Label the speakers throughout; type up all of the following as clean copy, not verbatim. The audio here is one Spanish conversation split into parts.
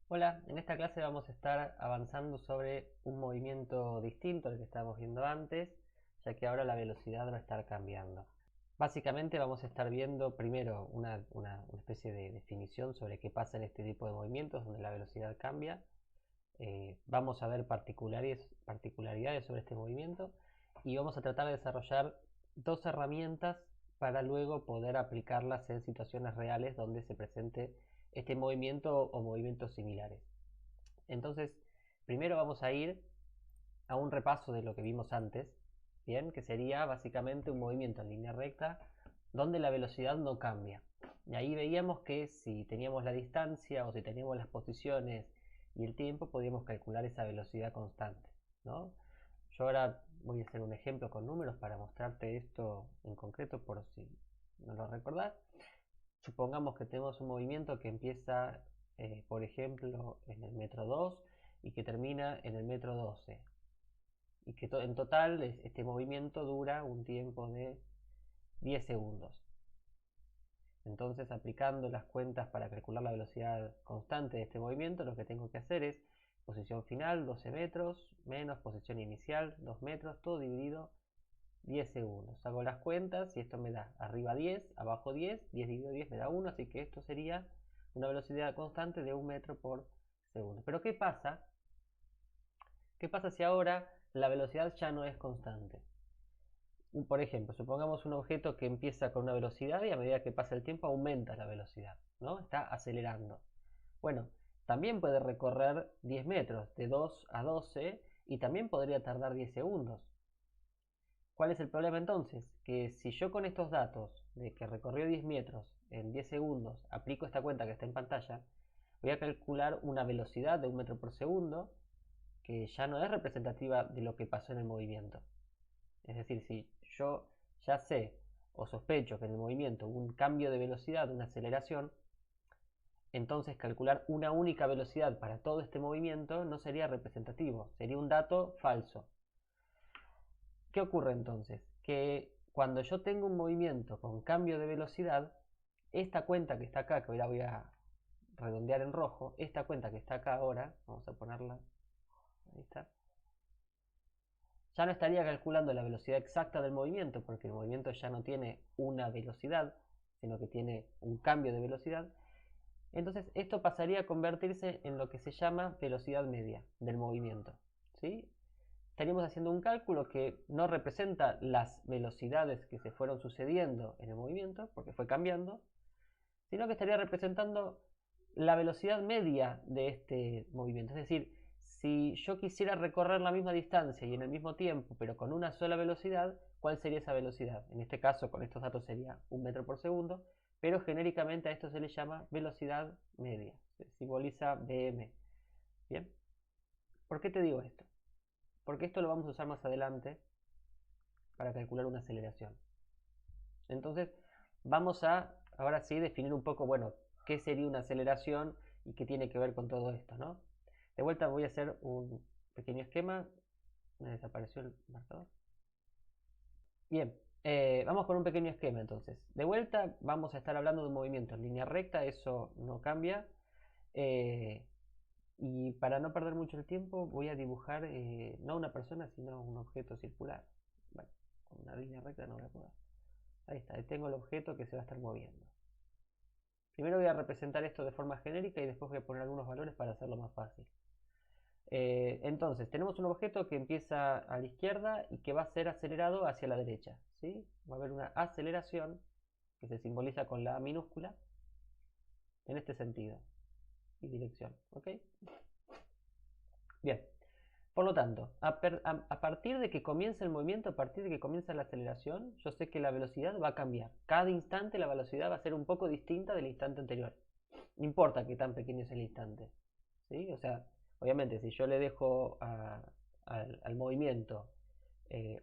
Speaker 1: Hola, en esta clase vamos a estar avanzando sobre un movimiento distinto al que estábamos viendo antes, ya que ahora la velocidad va a estar cambiando. Básicamente vamos a estar viendo primero una especie de definición sobre qué pasa en este tipo de movimientos donde la velocidad cambia. Vamos a ver particularidades sobre este movimiento y vamos a tratar de desarrollar dos herramientas para luego poder aplicarlas en situaciones reales donde se presente este movimiento o movimientos similares. Entonces, primero vamos a ir a un repaso de lo que vimos antes, bien, que sería básicamente un movimiento en línea recta donde la velocidad no cambia. Y ahí veíamos que si teníamos la distancia o si teníamos las posiciones y el tiempo, podíamos calcular esa velocidad constante, ¿no? Yo ahora voy a hacer un ejemplo con números para mostrarte esto en concreto por si no lo recordás. Supongamos que tenemos un movimiento que empieza, por ejemplo, en el metro 2 y que termina en el metro 12. Y que en total este movimiento dura un tiempo de 10 segundos. Entonces, aplicando las cuentas para calcular la velocidad constante de este movimiento, lo que tengo que hacer es posición final 12 metros menos posición inicial 2 metros, todo dividido 10 segundos. Hago las cuentas y esto me da arriba 10, abajo 10, 10 dividido 10 me da 1, así que esto sería una velocidad constante de 1 metro por segundo. Pero ¿qué pasa? ¿Qué pasa si ahora la velocidad ya no es constante? Por ejemplo, supongamos un objeto que empieza con una velocidad y a medida que pasa el tiempo aumenta la velocidad, ¿no? Está acelerando. Bueno, también puede recorrer 10 metros, de 2 a 12, y también podría tardar 10 segundos. ¿Cuál es el problema entonces? Que si yo con estos datos de que recorrió 10 metros en 10 segundos aplico esta cuenta que está en pantalla, voy a calcular una velocidad de 1 metro por segundo que ya no es representativa de lo que pasó en el movimiento. Es decir, si yo ya sé o sospecho que en el movimiento hubo un cambio de velocidad, una aceleración, entonces calcular una única velocidad para todo este movimiento no sería representativo, sería un dato falso. ¿Qué ocurre entonces? Que cuando yo tengo un movimiento con cambio de velocidad, esta cuenta que está acá, que ahora voy a redondear en rojo, esta cuenta que está acá ahora, vamos a ponerla, ahí está, ya no estaría calculando la velocidad exacta del movimiento, porque el movimiento ya no tiene una velocidad, sino que tiene un cambio de velocidad. Entonces esto pasaría a convertirse en lo que se llama velocidad media del movimiento, ¿sí? Estaríamos haciendo un cálculo que no representa las velocidades que se fueron sucediendo en el movimiento, porque fue cambiando, sino que estaría representando la velocidad media de este movimiento. Es decir, si yo quisiera recorrer la misma distancia y en el mismo tiempo, pero con una sola velocidad, ¿cuál sería esa velocidad? En este caso, con estos datos sería 1 metro por segundo, pero genéricamente a esto se le llama velocidad media. Se simboliza Vm. ¿Bien? ¿Por qué te digo esto? Porque esto lo vamos a usar más adelante para calcular una aceleración. Entonces, vamos a, ahora sí, definir un poco, bueno, qué sería una aceleración y qué tiene que ver con todo esto, ¿no? De vuelta voy a hacer un pequeño esquema. Me desapareció el marcador. Bien, vamos con un pequeño esquema entonces. De vuelta vamos a estar hablando de un movimiento en línea recta, eso no cambia. Eh, y para no perder mucho el tiempo voy a dibujar no una persona, sino un objeto circular. Bueno, con una línea recta no voy a poder. Ahí está, ahí tengo el objeto que se va a estar moviendo. Primero voy a representar esto de forma genérica y después voy a poner algunos valores para hacerlo más fácil. Entonces, tenemos un objeto que empieza a la izquierda y que va a ser acelerado hacia la derecha, ¿sí? Va a haber una aceleración que se simboliza con la A minúscula en este sentido y dirección, ¿ok? Bien, por lo tanto, a partir de que comienza el movimiento, a partir de que comienza la aceleración, yo sé que la velocidad va a cambiar. Cada instante la velocidad va a ser un poco distinta del instante anterior. No importa qué tan pequeño es el instante, ¿sí? O sea, obviamente si yo le dejo al movimiento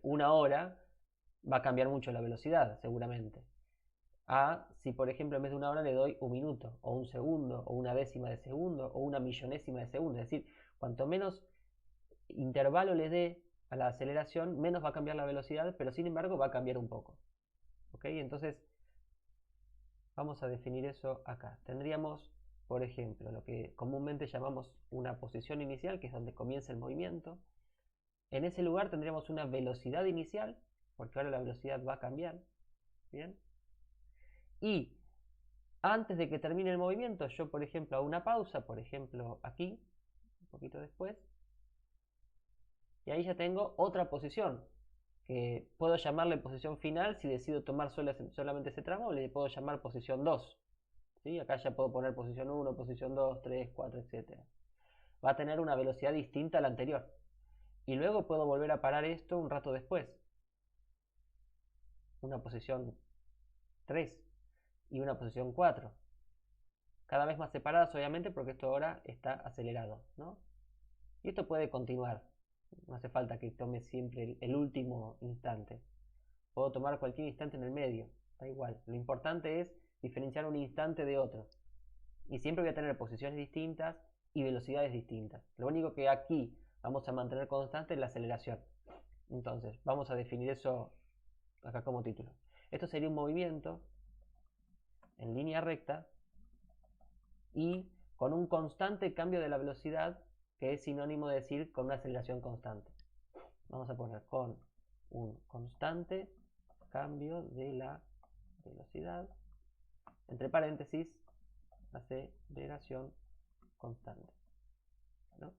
Speaker 1: una hora, va a cambiar mucho la velocidad, seguramente. A si, por ejemplo, en vez de una hora le doy un minuto, o un segundo, o una décima de segundo, o una millonésima de segundo. Es decir, cuanto menos intervalo le dé a la aceleración, menos va a cambiar la velocidad, pero sin embargo va a cambiar un poco. ¿Ok? Entonces, vamos a definir eso acá. Tendríamos por ejemplo, lo que comúnmente llamamos una posición inicial, que es donde comienza el movimiento. En ese lugar tendríamos una velocidad inicial, porque ahora la velocidad va a cambiar. ¿Bien? Y antes de que termine el movimiento, yo, por ejemplo, hago una pausa, por ejemplo, aquí, un poquito después, y ahí ya tengo otra posición, que puedo llamarle posición final si decido tomar solamente ese tramo, le puedo llamar posición 2. ¿Sí? Acá ya puedo poner posición 1, posición 2, 3, 4, etc. Va a tener una velocidad distinta a la anterior. Y luego puedo volver a parar esto un rato después. Una posición 3 y una posición 4. Cada vez más separadas, obviamente, porque esto ahora está acelerado, ¿no? Y esto puede continuar. No hace falta que tome siempre el último instante. Puedo tomar cualquier instante en el medio. Da igual. Lo importante es diferenciar un instante de otro. Y siempre voy a tener posiciones distintas y velocidades distintas. Lo único que aquí vamos a mantener constante es la aceleración. Entonces, vamos a definir eso acá como título. Esto sería un movimiento en línea recta y con un constante cambio de la velocidad, que es sinónimo de decir con una aceleración constante. Vamos a poner con un constante cambio de la velocidad, entre paréntesis, aceleración constante. ¿No?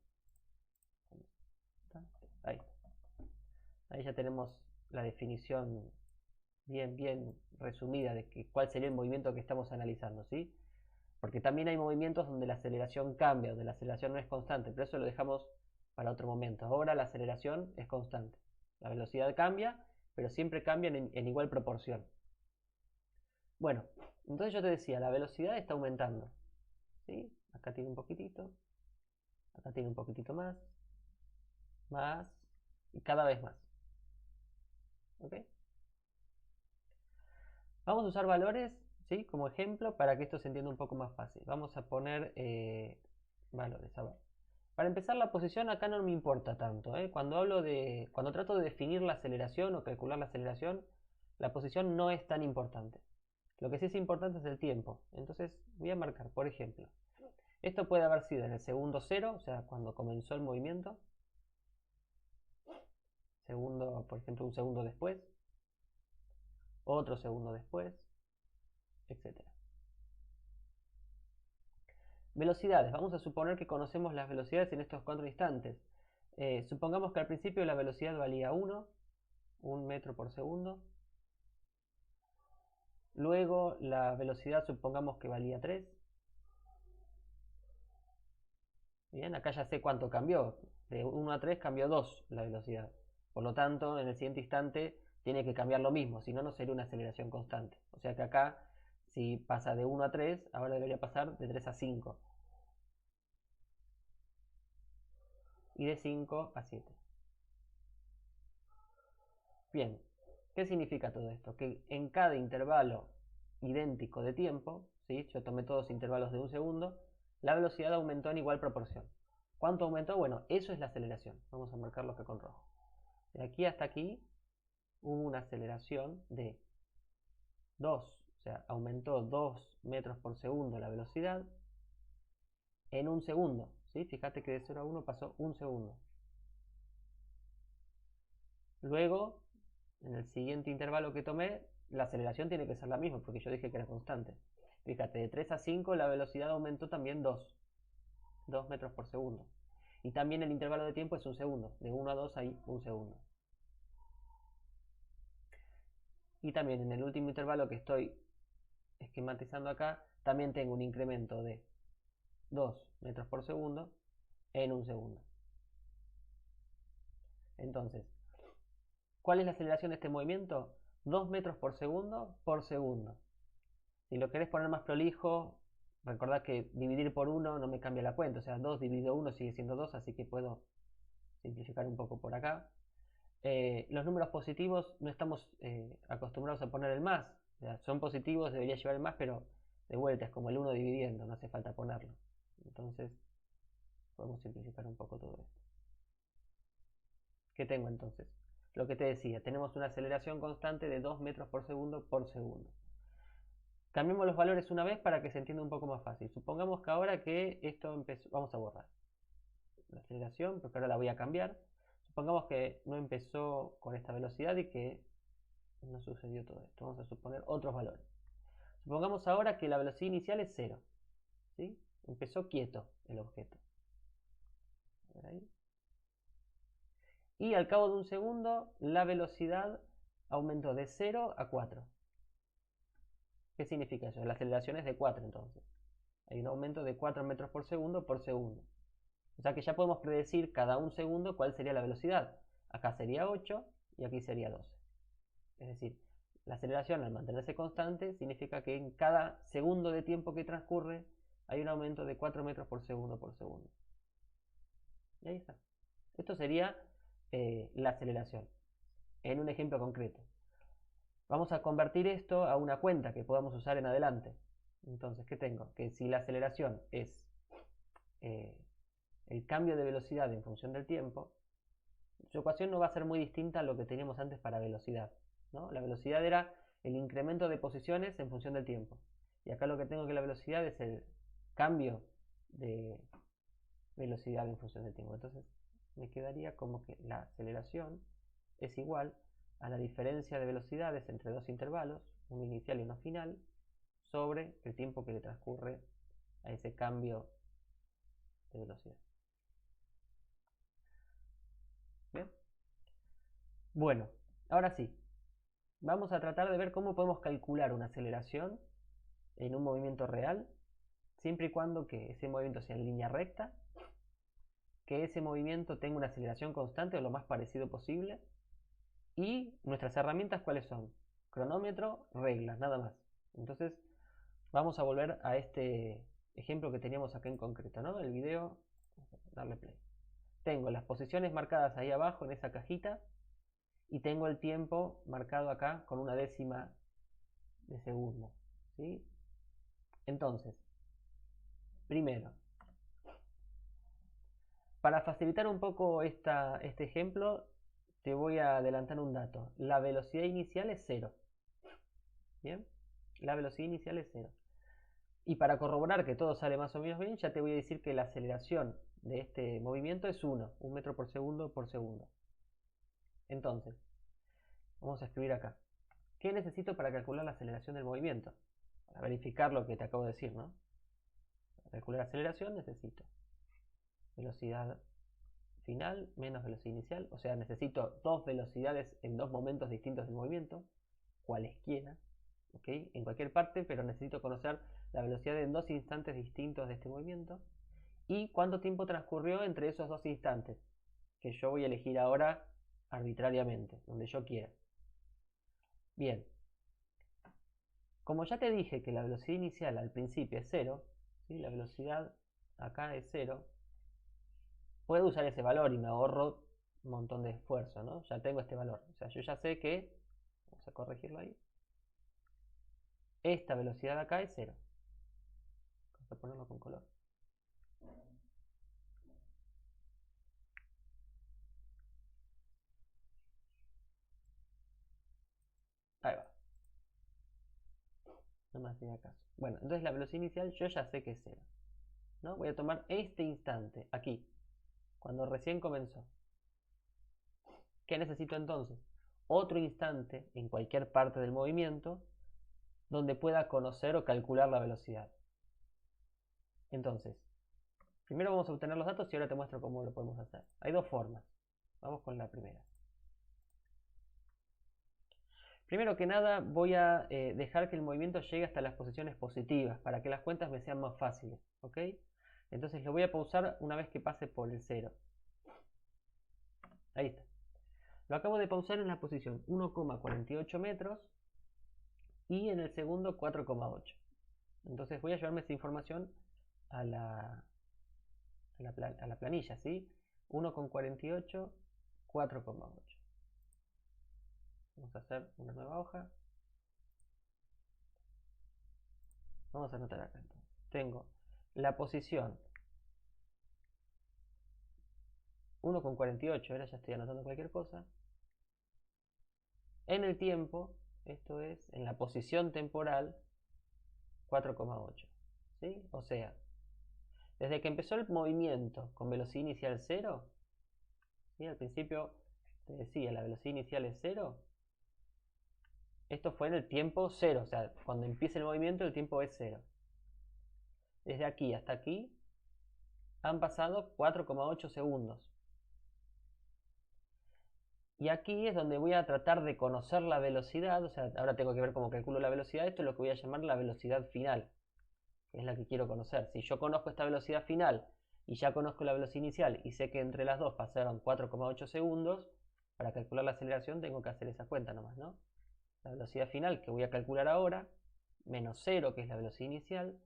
Speaker 1: Ahí. Ahí ya tenemos la definición bien resumida de cuál sería el movimiento que estamos analizando, ¿sí? Porque también hay movimientos donde la aceleración cambia, donde la aceleración no es constante, pero eso lo dejamos para otro momento. Ahora la aceleración es constante. La velocidad cambia, pero siempre cambian en igual proporción. Bueno, entonces yo te decía, la velocidad está aumentando. ¿Sí? Acá tiene un poquitito, acá tiene un poquitito más y cada vez más. ¿Ok? Vamos a usar valores, ¿sí? Como ejemplo para que esto se entienda un poco más fácil. Vamos a poner valores. A ver. Para empezar, la posición acá no me importa tanto. Cuando trato de definir la aceleración o calcular la aceleración, la posición no es tan importante. Lo que sí es importante es el tiempo. Entonces voy a marcar, por ejemplo, esto puede haber sido en el segundo 0, o sea, cuando comenzó el movimiento. Segundo, por ejemplo, un segundo después. Otro segundo después, etc. Velocidades. Vamos a suponer que conocemos las velocidades en estos 4 instantes. Supongamos que al principio la velocidad valía 1 metro por segundo. Luego la velocidad supongamos que valía 3. Bien, acá ya sé cuánto cambió. De 1 a 3 cambió 2 la velocidad. Por lo tanto, en el siguiente instante tiene que cambiar lo mismo, si no, no sería una aceleración constante. O sea que acá, si pasa de 1 a 3, ahora debería pasar de 3 a 5. Y de 5 a 7. Bien, ¿qué significa todo esto? Que en cada intervalo idéntico de tiempo, ¿sí? Yo tomé todos intervalos de un segundo, la velocidad aumentó en igual proporción. ¿Cuánto aumentó? Bueno, eso es la aceleración. Vamos a marcarlo acá con rojo. De aquí hasta aquí hubo una aceleración de 2, o sea, aumentó 2 metros por segundo la velocidad en un segundo. ¿Sí? Fíjate que de 0 a 1 pasó un segundo. Luego, en el siguiente intervalo que tomé, la aceleración tiene que ser la misma, porque yo dije que era constante. Fíjate, de 3 a 5 la velocidad aumentó también 2 metros por segundo. Y también el intervalo de tiempo es un segundo. De 1 a 2 hay un segundo. Y también en el último intervalo que estoy esquematizando acá, también tengo un incremento de 2 metros por segundo en un segundo. Entonces, ¿cuál es la aceleración de este movimiento? 2 metros por segundo por segundo. Si lo querés poner más prolijo, recordad que dividir por 1 no me cambia la cuenta. O sea, 2 dividido 1 sigue siendo 2, así que puedo simplificar un poco por acá. Los números positivos no estamos acostumbrados a poner el más. O sea, son positivos, debería llevar el más, pero de vuelta es como el 1 dividiendo, no hace falta ponerlo. Entonces, podemos simplificar un poco todo esto. ¿Qué tengo entonces? Lo que te decía, tenemos una aceleración constante de 2 metros por segundo por segundo. Cambiemos los valores una vez para que se entienda un poco más fácil. Supongamos que ahora que esto empezó, vamos a borrar la aceleración, porque ahora la voy a cambiar. Supongamos que no empezó con esta velocidad y que no sucedió todo esto. Vamos a suponer otros valores. Supongamos ahora que la velocidad inicial es 0. ¿Sí? Empezó quieto el objeto. A ver ahí. Y al cabo de un segundo la velocidad aumentó de 0 a 4. ¿Qué significa eso? La aceleración es de 4 entonces. Hay un aumento de 4 metros por segundo por segundo. O sea que ya podemos predecir cada un segundo cuál sería la velocidad. Acá sería 8 y aquí sería 12. Es decir, la aceleración al mantenerse constante significa que en cada segundo de tiempo que transcurre hay un aumento de 4 metros por segundo por segundo. Y ahí está. Esto sería la aceleración en un ejemplo concreto. Vamos a convertir esto a una cuenta que podamos usar en adelante. Entonces, ¿qué tengo? Que si la aceleración es el cambio de velocidad en función del tiempo, su ecuación no va a ser muy distinta a lo que teníamos antes para velocidad, ¿no? La velocidad era el incremento de posiciones en función del tiempo. Y acá lo que tengo que la velocidad es el cambio de velocidad en función del tiempo. Entonces me quedaría como que la aceleración es igual a la diferencia de velocidades entre dos intervalos, uno inicial y uno final, sobre el tiempo que le transcurre a ese cambio de velocidad. ¿Bien? Bueno, ahora sí, vamos a tratar de ver cómo podemos calcular una aceleración en un movimiento real, siempre y cuando que ese movimiento sea en línea recta, que ese movimiento tenga una aceleración constante o lo más parecido posible, y nuestras herramientas ¿cuáles son? Cronómetro, reglas, nada más. Entonces vamos a volver a este ejemplo que teníamos acá en concreto, ¿no? El video, darle play. Tengo las posiciones marcadas ahí abajo en esa cajita y tengo el tiempo marcado acá con una décima de segundo, ¿sí? Entonces, primero, para facilitar un poco este ejemplo, te voy a adelantar un dato. La velocidad inicial es 0. ¿Bien? La velocidad inicial es 0. Y para corroborar que todo sale más o menos bien, ya te voy a decir que la aceleración de este movimiento es 1 metro por segundo por segundo. Entonces, vamos a escribir acá. ¿Qué necesito para calcular la aceleración del movimiento? Para verificar lo que te acabo de decir, ¿no? Para calcular aceleración necesito velocidad final menos velocidad inicial. O sea, necesito dos velocidades en dos momentos distintos del movimiento, cualesquiera, ¿ok? En cualquier parte, pero necesito conocer la velocidad en dos instantes distintos de este movimiento y cuánto tiempo transcurrió entre esos dos instantes, que yo voy a elegir ahora arbitrariamente, donde yo quiera. Bien, como ya te dije que la velocidad inicial al principio es 0, ¿sí? La velocidad acá es 0, puedo usar ese valor y me ahorro un montón de esfuerzo, ¿no? Ya tengo este valor. O sea, yo ya sé que, vamos a corregirlo ahí, esta velocidad acá es 0. Vamos a ponerlo con color. Ahí va. No me hacía caso. Bueno, entonces la velocidad inicial yo ya sé que es 0, ¿no? Voy a tomar este instante, aquí, cuando recién comenzó. ¿Qué necesito entonces? Otro instante en cualquier parte del movimiento donde pueda conocer o calcular la velocidad. Entonces, primero vamos a obtener los datos y ahora te muestro cómo lo podemos hacer. Hay dos formas. Vamos con la primera. Primero que nada voy a dejar que el movimiento llegue hasta las posiciones positivas para que las cuentas me sean más fáciles, ¿ok? Entonces lo voy a pausar una vez que pase por el 0. Ahí está. Lo acabo de pausar en la posición 1,48 metros y en el segundo 4,8. Entonces voy a llevarme esa información a la planilla, ¿sí? 1,48, 4,8. Vamos a hacer una nueva hoja. Vamos a anotar acá entonces. Tengo la posición 1,48, ahora ya estoy anotando cualquier cosa. En el tiempo, esto es en la posición temporal 4,8. ¿Sí? O sea, desde que empezó el movimiento con velocidad inicial 0, ¿sí? Al principio te decía, la velocidad inicial es 0. Esto fue en el tiempo 0, o sea, cuando empieza el movimiento el tiempo es 0. Desde aquí hasta aquí han pasado 4,8 segundos. Y aquí es donde voy a tratar de conocer la velocidad, o sea, ahora tengo que ver cómo calculo la velocidad. Esto es lo que voy a llamar la velocidad final, que es la que quiero conocer. Si yo conozco esta velocidad final y ya conozco la velocidad inicial y sé que entre las dos pasaron 4,8 segundos, para calcular la aceleración tengo que hacer esa cuenta nomás, ¿no? La velocidad final que voy a calcular ahora, menos 0, que es la velocidad inicial,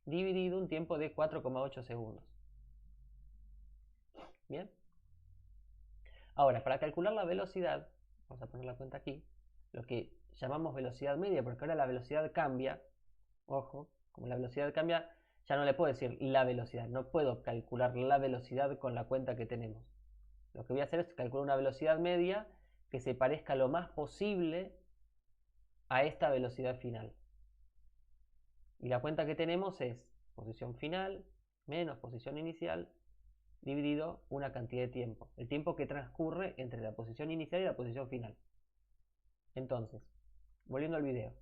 Speaker 1: dividido un tiempo de 4,8 segundos. Bien. Ahora, para calcular la velocidad, vamos a poner la cuenta aquí, lo que llamamos velocidad media, porque ahora la velocidad cambia. Ojo, como la velocidad cambia, ya no le puedo decir la velocidad, no puedo calcular la velocidad con la cuenta que tenemos. Lo que voy a hacer es calcular una velocidad media que se parezca lo más posible a esta velocidad final. Y la cuenta que tenemos es posición final menos posición inicial dividido una cantidad de tiempo. El tiempo que transcurre entre la posición inicial y la posición final. Entonces, volviendo al video.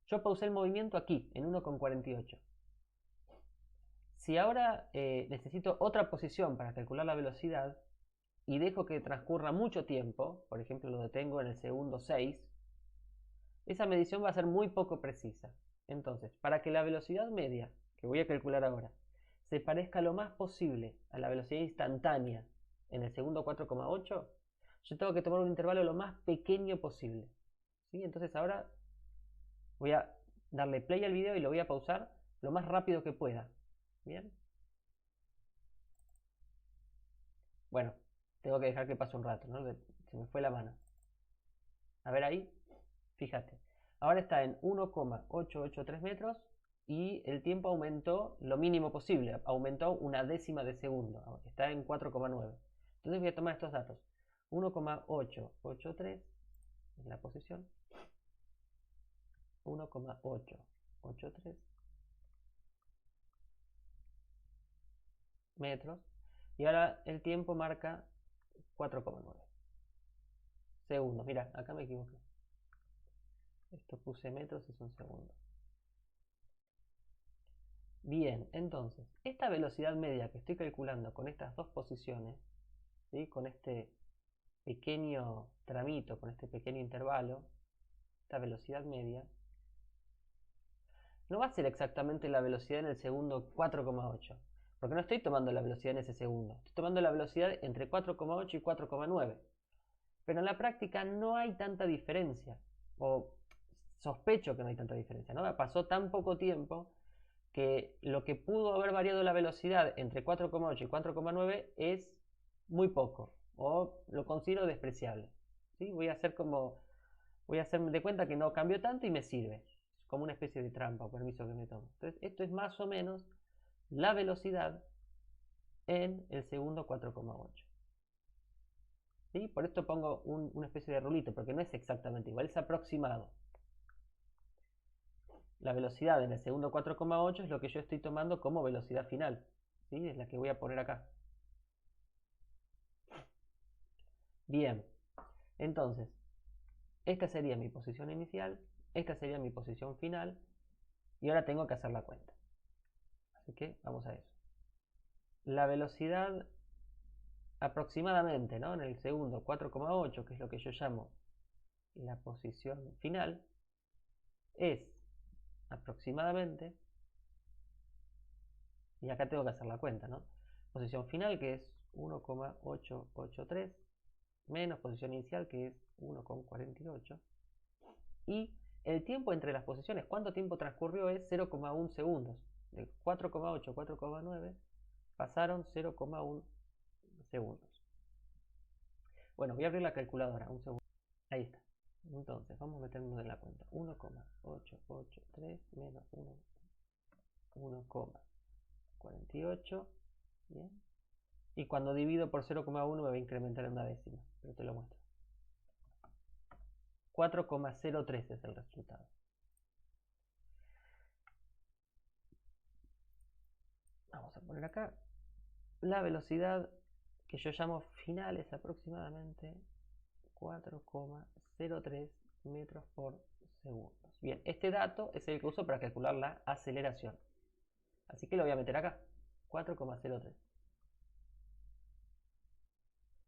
Speaker 1: Yo pausé el movimiento aquí, en 1,48. Si ahora necesito otra posición para calcular la velocidad y dejo que transcurra mucho tiempo, por ejemplo lo detengo en el segundo 6, esa medición va a ser muy poco precisa. Entonces, para que la velocidad media, que voy a calcular ahora, se parezca lo más posible a la velocidad instantánea en el segundo 4,8, yo tengo que tomar un intervalo lo más pequeño posible. ¿Sí? Entonces ahora voy a darle play al video y lo voy a pausar lo más rápido que pueda. Bien. Bueno, tengo que dejar que pase un rato, ¿no? Se me fue la mano. A ver ahí, fíjate. Ahora está en 1,883 metros y el tiempo aumentó lo mínimo posible, aumentó una décima de segundo, está en 4,9. Entonces voy a tomar estos datos. 1,883 en la posición, 1,883 metros y ahora el tiempo marca 4,9 segundos. Mira, acá me equivoqué. Esto puse metros y son segundos. Bien, entonces, esta velocidad media que estoy calculando con estas dos posiciones, ¿sí? Con este pequeño tramito, con este pequeño intervalo, esta velocidad media, no va a ser exactamente la velocidad en el segundo 4,8, porque no estoy tomando la velocidad en ese segundo, estoy tomando la velocidad entre 4,8 y 4,9. Pero en la práctica no hay tanta diferencia, o sospecho que no hay tanta diferencia, ¿no? Pasó tan poco tiempo que lo que pudo haber variado la velocidad entre 4,8 y 4,9 es muy poco, o lo considero despreciable. ¿Sí? Voy a hacerme de cuenta que no cambió tanto y me sirve, como una especie de trampa o permiso que me tomo. Entonces, esto es más o menos la velocidad en el segundo 4,8. ¿Sí? Por esto pongo una especie de rulito, porque no es exactamente igual, es aproximado. La velocidad en el segundo 4,8 es lo que yo estoy tomando como velocidad final. ¿Sí? Es la que voy a poner acá. Bien, entonces, esta sería mi posición inicial, esta sería mi posición final, y ahora tengo que hacer la cuenta. Así que vamos a eso. La velocidad aproximadamente, ¿no? En el segundo 4,8, que es lo que yo llamo la posición final, es aproximadamente, y acá tengo que hacer la cuenta, ¿no? Posición final, que es 1,883, menos posición inicial, que es 1,48, y el tiempo entre las posiciones, cuánto tiempo transcurrió, es 0,1 segundos. De 4,8 a 4,9 pasaron 0,1 segundos. Bueno, voy a abrir la calculadora, un segundo. Ahí está. Entonces, vamos a meternos en la cuenta. 1,883 menos 1,48. Bien. Y cuando divido por 0,1 me va a incrementar en una décima, pero te lo muestro. 4,03 es el resultado. Vamos a poner acá la velocidad que yo llamo final es aproximadamente 4,03 metros por segundo. Bien, este dato es el que uso para calcular la aceleración. Así que lo voy a meter acá, 4,03.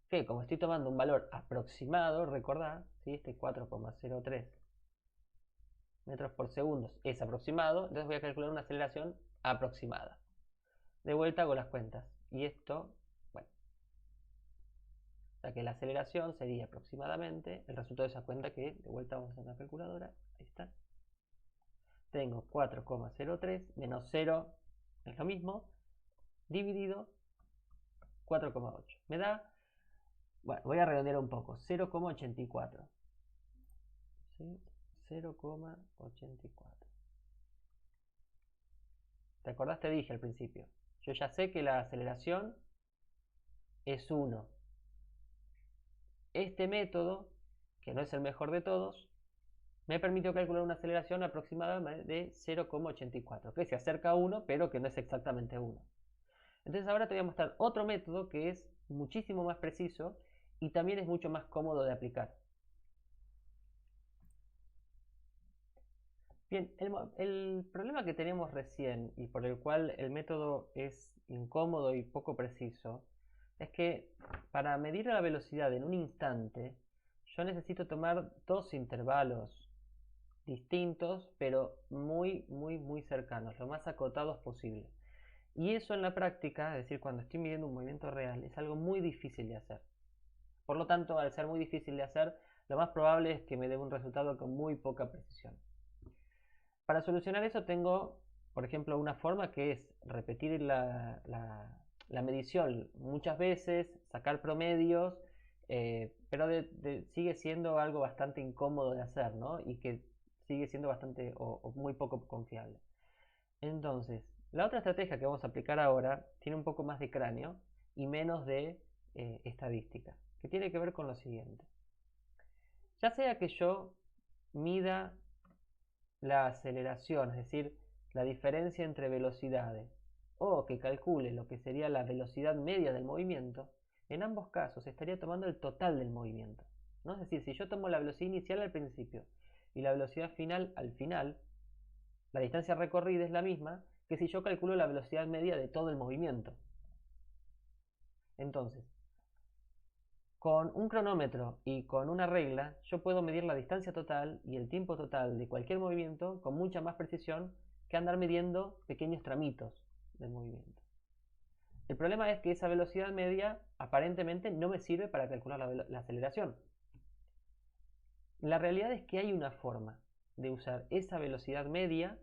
Speaker 1: Que como estoy tomando un valor aproximado, recordad, ¿sí? Este 4,03 metros por segundo es aproximado, entonces voy a calcular una aceleración aproximada. De vuelta hago las cuentas. Y esto, bueno, o sea que la aceleración sería aproximadamente el resultado de esa cuenta que de vuelta vamos a hacer una calculadora. Ahí está. Tengo 4,03 menos 0 es lo mismo, dividido 4,8. Me da, bueno, voy a redondear un poco, 0,84. ¿Sí? 0,84. ¿Te acordás? Te dije al principio. Yo ya sé que la aceleración es 1. Este método, que no es el mejor de todos, me permitió calcular una aceleración aproximada de 0,84, que se acerca a 1, pero que no es exactamente 1. Entonces ahora te voy a mostrar otro método que es muchísimo más preciso y también es mucho más cómodo de aplicar. Bien, el problema que tenemos recién y por el cual el método es incómodo y poco preciso es que para medir la velocidad en un instante yo necesito tomar dos intervalos distintos pero muy cercanos, lo más acotados posible. Y eso en la práctica, es decir, cuando estoy midiendo un movimiento real, es algo muy difícil de hacer. Por lo tanto, al ser muy difícil de hacer, lo más probable es que me dé un resultado con muy poca precisión. Para solucionar eso tengo, por ejemplo, una forma que es repetir la medición muchas veces, sacar promedios, pero sigue siendo algo bastante incómodo de hacer, ¿no? Y que sigue siendo bastante o muy poco confiable. Entonces, la otra estrategia que vamos a aplicar ahora tiene un poco más de cráneo y menos de estadística, que tiene que ver con lo siguiente. Ya sea que yo mida la aceleración, es decir, la diferencia entre velocidades, o que calcule lo que sería la velocidad media del movimiento, en ambos casos estaría tomando el total del movimiento, ¿no? Es decir, si yo tomo la velocidad inicial al principio y la velocidad final al final, la distancia recorrida es la misma que si yo calculo la velocidad media de todo el movimiento. Entonces, con un cronómetro y con una regla, yo puedo medir la distancia total y el tiempo total de cualquier movimiento con mucha más precisión que andar midiendo pequeños tramitos del movimiento. El problema es que esa velocidad media aparentemente no me sirve para calcular la aceleración. La realidad es que hay una forma de usar esa velocidad media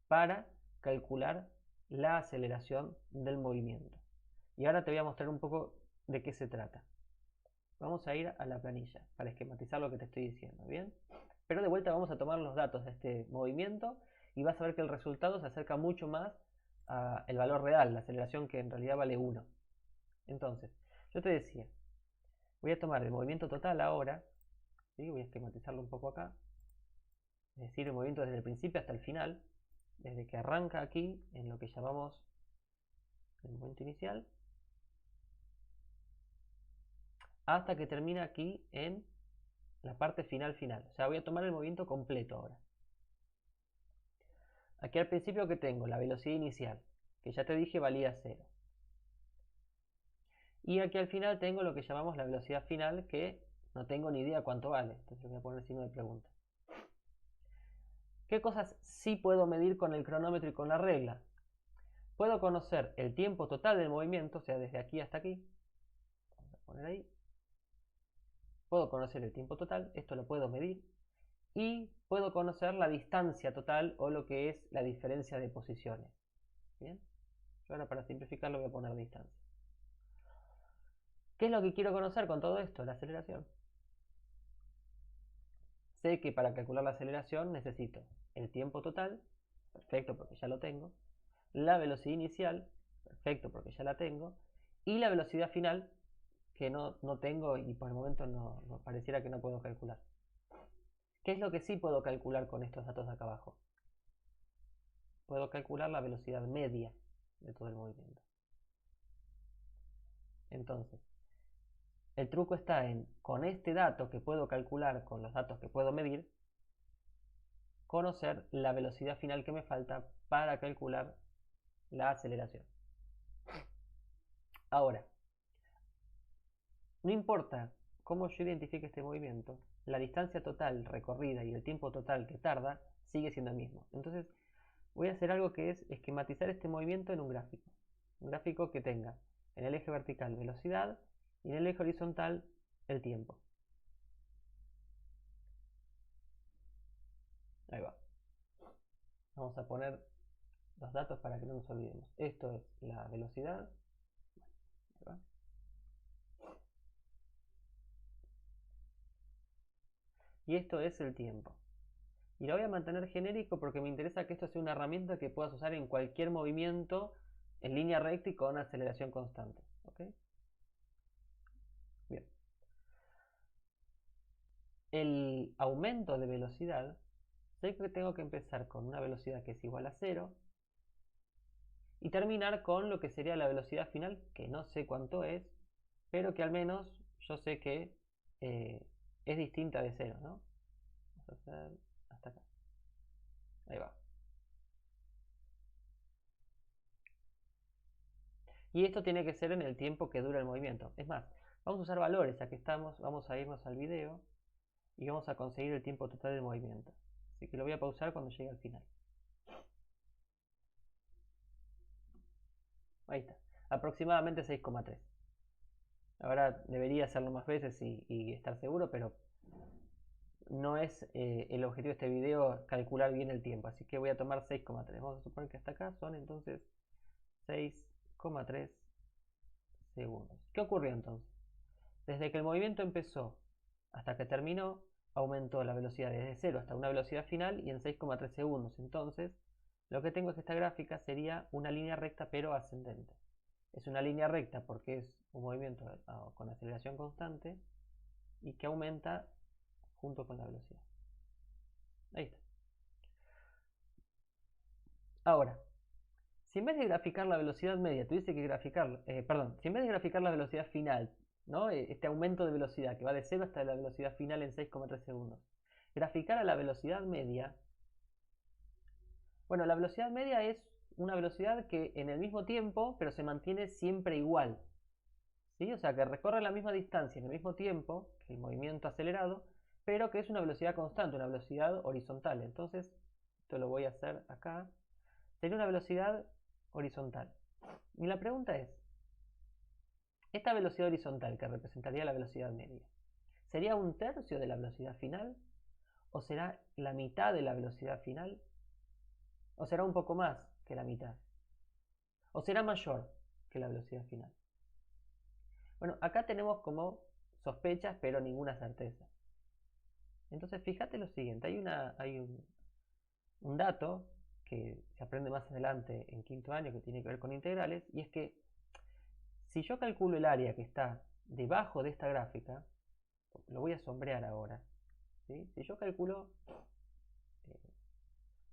Speaker 1: para calcular la aceleración del movimiento. Y ahora te voy a mostrar un poco de qué se trata. Vamos a ir a la planilla para esquematizar lo que te estoy diciendo, ¿bien? Pero de vuelta vamos a tomar los datos de este movimiento y vas a ver que el resultado se acerca mucho más al valor real, la aceleración que en realidad vale 1. Entonces, yo te decía, voy a tomar el movimiento total ahora, ¿sí? Voy a esquematizarlo un poco acá, es decir, el movimiento desde el principio hasta el final, desde que arranca aquí en lo que llamamos el momento inicial, hasta que termina aquí en la parte final. O sea, voy a tomar el movimiento completo ahora. Aquí al principio que tengo la velocidad inicial, que ya te dije valía 0. Y aquí al final tengo lo que llamamos la velocidad final, que no tengo ni idea cuánto vale. Entonces voy a poner signo de pregunta. ¿Qué cosas sí puedo medir con el cronómetro y con la regla? Puedo conocer el tiempo total del movimiento, o sea, desde aquí hasta aquí. Vamos a poner ahí. Puedo conocer el tiempo total, esto lo puedo medir. Y puedo conocer la distancia total o lo que es la diferencia de posiciones. Bien, yo ahora para simplificarlo voy a poner distancia. ¿Qué es lo que quiero conocer con todo esto? La aceleración. Sé que para calcular la aceleración necesito el tiempo total, perfecto porque ya lo tengo, la velocidad inicial, perfecto porque ya la tengo, y la velocidad final, que no tengo y por el momento no pareciera que no puedo calcular. ¿Qué es lo que sí puedo calcular con estos datos de acá abajo? Puedo calcular la velocidad media. de todo el movimiento. Entonces, el truco está en, con este dato que puedo calcular, con los datos que puedo medir, conocer la velocidad final que me falta para calcular la aceleración. Ahora, no importa cómo yo identifique este movimiento, la distancia total recorrida y el tiempo total que tarda sigue siendo el mismo. Entonces, voy a hacer algo que es esquematizar este movimiento en un gráfico. Un gráfico que tenga en el eje vertical velocidad y en el eje horizontal el tiempo. Ahí va. Vamos a poner los datos para que no nos olvidemos. Esto es la velocidad. Ahí va. Y esto es el tiempo. Y lo voy a mantener genérico porque me interesa que esto sea una herramienta que puedas usar en cualquier movimiento en línea recta y con aceleración constante. ¿Ok? Bien. El aumento de velocidad, sé que tengo que empezar con una velocidad que es igual a 0 y terminar con lo que sería la velocidad final, que no sé cuánto es, pero que al menos yo sé que es distinta de 0, ¿no? Vamos a hacer hasta acá. Ahí va. Y esto tiene que ser en el tiempo que dura el movimiento. Es más, vamos a usar valores, aquí estamos, vamos a irnos al video y vamos a conseguir el tiempo total del movimiento. Así que lo voy a pausar cuando llegue al final. Ahí está, aproximadamente 6,3. Ahora debería hacerlo más veces y estar seguro, pero no es el objetivo de este video calcular bien el tiempo. Así que voy a tomar 6,3. Vamos a suponer que hasta acá son entonces 6,3 segundos. ¿Qué ocurrió entonces? Desde que el movimiento empezó hasta que terminó, aumentó la velocidad desde 0 hasta una velocidad final y en 6,3 segundos. Entonces, lo que tengo es que esta gráfica sería una línea recta pero ascendente. Es una línea recta porque es un movimiento con aceleración constante y que aumenta junto con la velocidad. Ahí está. Ahora, si en vez de graficar la velocidad media tuviese que graficar, si en vez de graficar la velocidad final, ¿no? Este aumento de velocidad que va de 0 hasta la velocidad final en 6,3 segundos, graficara la velocidad media, bueno, la velocidad media es una velocidad que en el mismo tiempo, pero se mantiene siempre igual, ¿sí? O sea, que recorre la misma distancia en el mismo tiempo que el movimiento acelerado, pero que es una velocidad constante, una velocidad horizontal. Entonces, esto lo voy a hacer acá. Sería una velocidad horizontal. Y la pregunta es, esta velocidad horizontal que representaría la velocidad media, ¿sería un tercio de la velocidad final? ¿O será la mitad de la velocidad final? ¿O será un poco más que la mitad? ¿O será mayor que la velocidad final? Bueno, acá tenemos como sospechas, pero ninguna certeza. Entonces, fíjate lo siguiente, hay un dato que se aprende más adelante en quinto año que tiene que ver con integrales, y es que si yo calculo el área que está debajo de esta gráfica, lo voy a sombrear ahora, ¿sí? Si yo calculo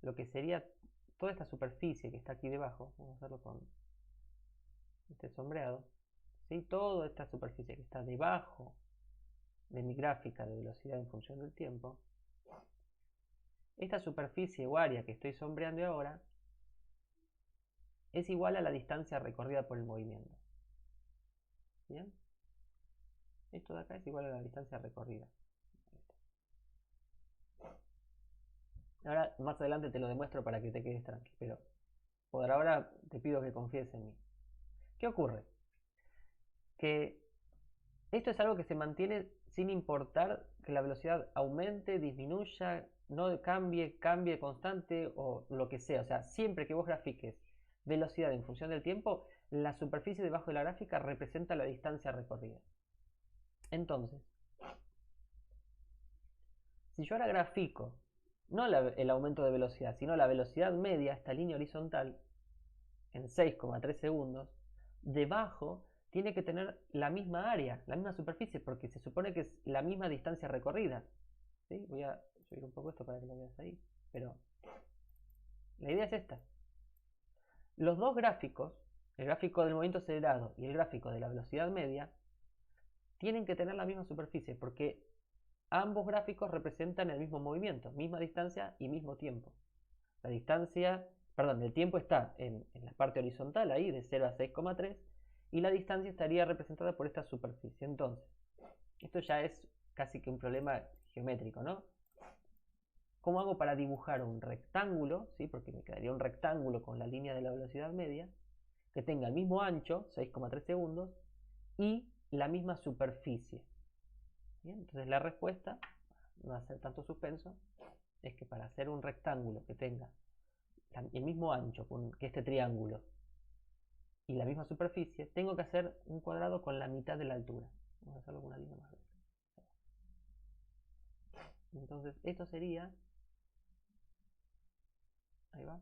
Speaker 1: lo que sería toda esta superficie que está aquí debajo, vamos a hacerlo con este sombreado, ¿sí? Toda esta superficie que está debajo de mi gráfica de velocidad en función del tiempo, esta superficie o área que estoy sombreando ahora es igual a la distancia recorrida por el movimiento. ¿Bien? Esto de acá es igual a la distancia recorrida. Ahora más adelante te lo demuestro para que te quedes tranquilo, pero por ahora te pido que confíes en mí. ¿Qué ocurre? Que esto es algo que se mantiene sin importar que la velocidad aumente, disminuya, no cambie, cambie constante o lo que sea. O sea, siempre que vos grafiques velocidad en función del tiempo, la superficie debajo de la gráfica representa la distancia recorrida. Entonces, si yo ahora grafico no el aumento de velocidad, sino la velocidad media, esta línea horizontal, en 6,3 segundos, debajo tiene que tener la misma área, la misma superficie, porque se supone que es la misma distancia recorrida. ¿Sí? Voy a subir un poco esto para que lo veas ahí, pero la idea es esta. Los dos gráficos, el gráfico del movimiento acelerado y el gráfico de la velocidad media, tienen que tener la misma superficie porque ambos gráficos representan el mismo movimiento, misma distancia y mismo tiempo. La distancia, perdón, el tiempo está en la parte horizontal, ahí de 0 a 6,3, y la distancia estaría representada por esta superficie. Entonces, esto ya es casi que un problema geométrico, ¿no? ¿Cómo hago para dibujar un rectángulo? ¿Sí? Porque me quedaría un rectángulo con la línea de la velocidad media, que tenga el mismo ancho, 6,3 segundos, y la misma superficie. Bien, entonces la respuesta, no hacer tanto suspenso, es que para hacer un rectángulo que tenga el mismo ancho que este triángulo y la misma superficie, tengo que hacer un cuadrado con la mitad de la altura. Vamos a hacerlo con una línea más grande. Entonces esto sería, ahí va,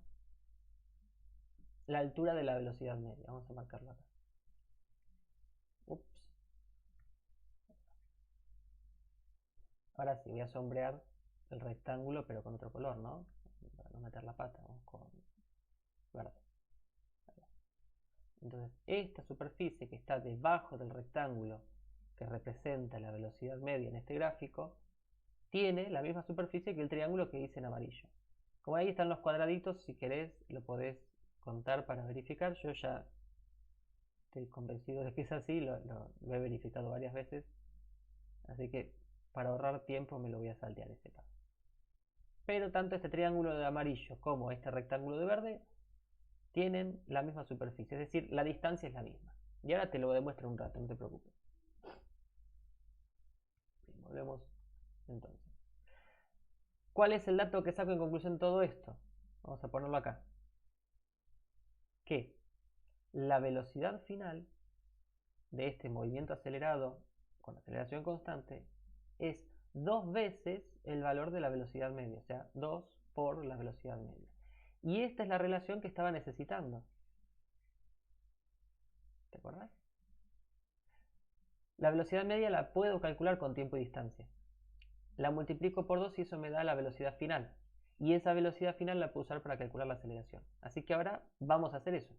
Speaker 1: la altura de la velocidad media. Vamos a marcarlo acá. Ups. Ahora sí, voy a sombrear el rectángulo, pero con otro color, ¿no? Para no meter la pata, vamos con verde. Entonces, esta superficie que está debajo del rectángulo que representa la velocidad media en este gráfico, tiene la misma superficie que el triángulo que hice en amarillo. Como ahí están los cuadraditos, si querés lo podés contar para verificar. Yo ya estoy convencido de que es así, lo he verificado varias veces. Así que para ahorrar tiempo me lo voy a saltear este paso. Pero tanto este triángulo de amarillo como este rectángulo de verde tienen la misma superficie, es decir, la distancia es la misma. Y ahora te lo demuestro un rato, no te preocupes. Bien, volvemos entonces. ¿Cuál es el dato que saco en conclusión de todo esto? Vamos a ponerlo acá. Que la velocidad final de este movimiento acelerado con aceleración constante es 2 veces el valor de la velocidad media, o sea, 2 por la velocidad media. Y esta es la relación que estaba necesitando. ¿Te acuerdas? La velocidad media la puedo calcular con tiempo y distancia. La multiplico por 2 y eso me da la velocidad final. Y esa velocidad final la puedo usar para calcular la aceleración. Así que ahora vamos a hacer eso.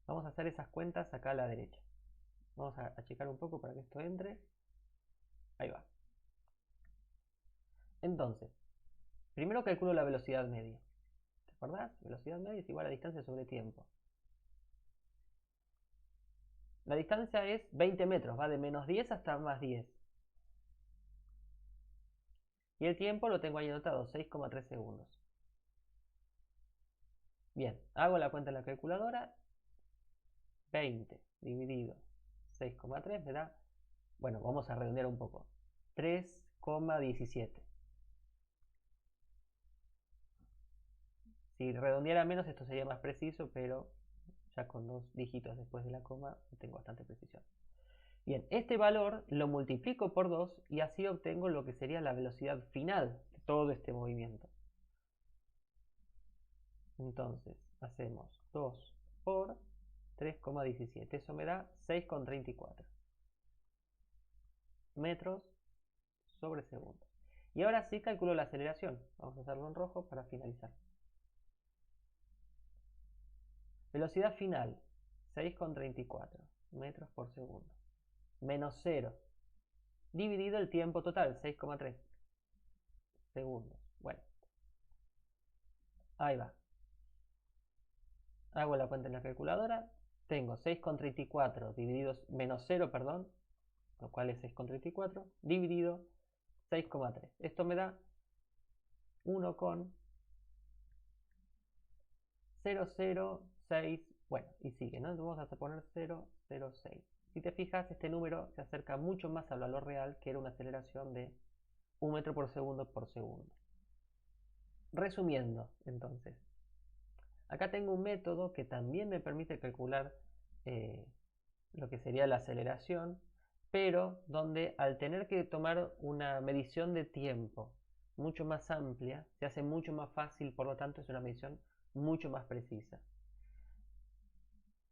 Speaker 1: Vamos a hacer esas cuentas acá a la derecha. Vamos a achicar un poco para que esto entre. Ahí va. Entonces, primero calculo la velocidad media. ¿Te acordás? Velocidad media es igual a distancia sobre tiempo. La distancia es 20 metros, va de menos 10 hasta más 10. Y el tiempo lo tengo ahí anotado, 6,3 segundos. Bien, hago la cuenta en la calculadora. 20 dividido 6,3 me da, bueno, vamos a redondear un poco, 3,17. Si redondeara menos esto sería más preciso, pero ya con 2 dígitos después de la coma tengo bastante precisión. Bien, este valor lo multiplico por 2 y así obtengo lo que sería la velocidad final de todo este movimiento. Entonces hacemos 2 por 3,17, eso me da 6,34 metros sobre segundo. Y ahora sí calculo la aceleración. Vamos a hacerlo en rojo para finalizar. Velocidad final, 6,34 metros por segundo. Menos 0. Dividido el tiempo total, 6,3 segundos. Bueno. Ahí va. Hago la cuenta en la calculadora. Tengo 6,34 dividido, menos 0, perdón, lo cual es 6,34, dividido 6,3. Esto me da 1,006. Bueno, y sigue, ¿no? Entonces vamos a poner 0,06. Si te fijas, este número se acerca mucho más al valor real, que era una aceleración de 1 metro por segundo por segundo. Resumiendo, entonces, acá tengo un método que también me permite calcular lo que sería la aceleración, pero donde al tener que tomar una medición de tiempo mucho más amplia, se hace mucho más fácil, por lo tanto es una medición mucho más precisa.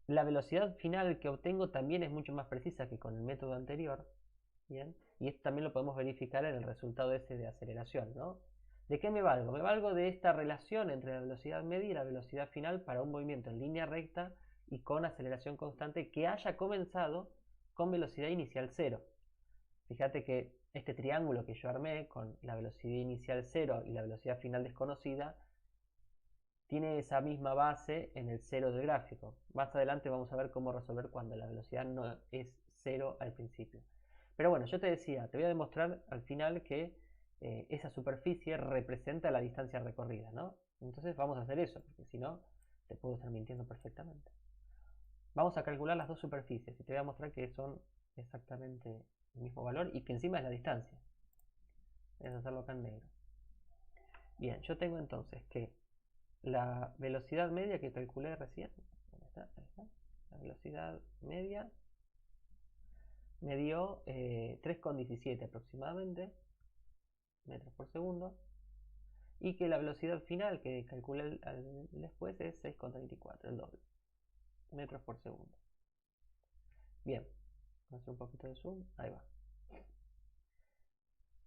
Speaker 1: La velocidad final que obtengo también es mucho más precisa que con el método anterior. Bien, y esto también lo podemos verificar en el resultado ese de aceleración, ¿no? ¿De qué me valgo? Me valgo de esta relación entre la velocidad media y la velocidad final para un movimiento en línea recta y con aceleración constante que haya comenzado con velocidad inicial 0. Fíjate que este triángulo que yo armé con la velocidad inicial 0 y la velocidad final desconocida tiene esa misma base en el 0 del gráfico. Más adelante vamos a ver cómo resolver cuando la velocidad no es 0 al principio. Pero bueno, yo te decía, te voy a demostrar al final que esa superficie representa la distancia recorrida, ¿no? Entonces vamos a hacer eso, porque si no, te puedo estar mintiendo perfectamente. Vamos a calcular las dos superficies y te voy a mostrar que son exactamente el mismo valor y que encima es la distancia. Voy a hacerlo acá en negro. Bien, yo tengo entonces que la velocidad media que calculé recién, ¿dónde está? Ahí está. La velocidad media me dio 3,17 aproximadamente metros por segundo, y que la velocidad final que calculé después es 6,34, el doble, metros por segundo. Bien, vamos a hacer un poquito de zoom, ahí va.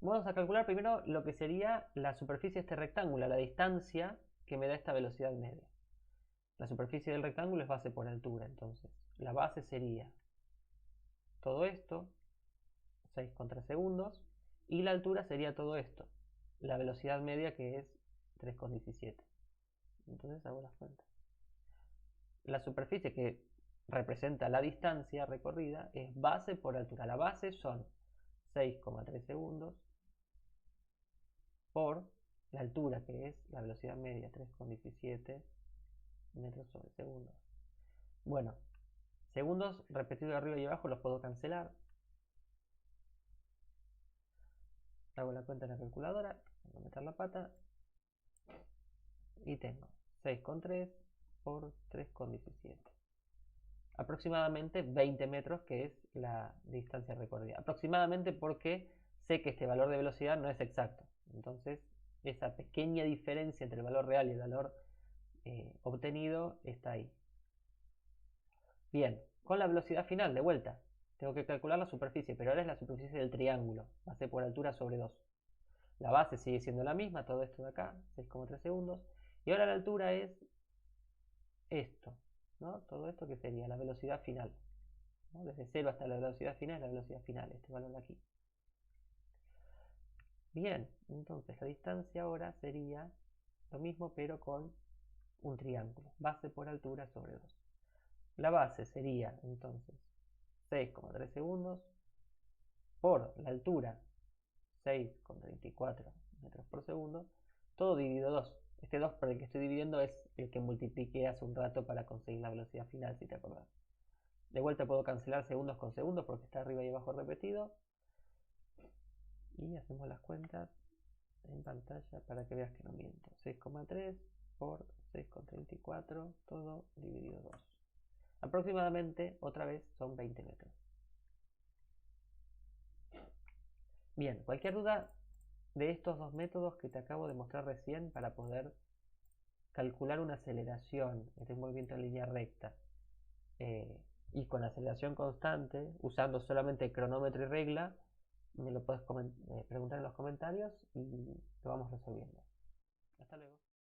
Speaker 1: Vamos a calcular primero lo que sería la superficie de este rectángulo, la distancia que me da esta velocidad media. La superficie del rectángulo es base por altura, entonces la base sería todo esto, 6,3 segundos, y la altura sería todo esto, la velocidad media que es 3,17. Entonces hago las cuentas. La superficie que representa la distancia recorrida es base por altura. La base son 6,3 segundos por la altura que es la velocidad media 3,17 metros sobre segundos. Bueno, segundos repetidos arriba y abajo los puedo cancelar. Hago la cuenta en la calculadora, voy a meter la pata y tengo 6,3 por 3,17. Aproximadamente 20 metros, que es la distancia recorrida. Aproximadamente porque sé que este valor de velocidad no es exacto. Entonces, esa pequeña diferencia entre el valor real y el valor obtenido está ahí. Bien, con la velocidad final, de vuelta, tengo que calcular la superficie, pero ahora es la superficie del triángulo, base por altura sobre 2. La base sigue siendo la misma, todo esto de acá, 6,3 segundos. Y ahora la altura es esto, ¿no? Todo esto que sería la velocidad final, ¿no? Desde 0 hasta la velocidad final, este valor de aquí. Bien, entonces la distancia ahora sería lo mismo pero con un triángulo, base por altura sobre 2. La base sería entonces 6,3 segundos por la altura 6,34 metros por segundo, todo dividido 2. Este 2 por el que estoy dividiendo es el que multipliqué hace un rato para conseguir la velocidad final, si te acordás. De vuelta puedo cancelar segundos con segundos porque está arriba y abajo repetido. Y hacemos las cuentas en pantalla para que veas que no miento. 6,3 por 6,34, todo dividido 2. Aproximadamente, otra vez, son 20 metros. Bien, cualquier duda de estos dos métodos que te acabo de mostrar recién para poder calcular una aceleración de un movimiento en línea recta y con aceleración constante, usando solamente cronómetro y regla, me lo puedes preguntar en los comentarios y lo vamos resolviendo. Hasta luego.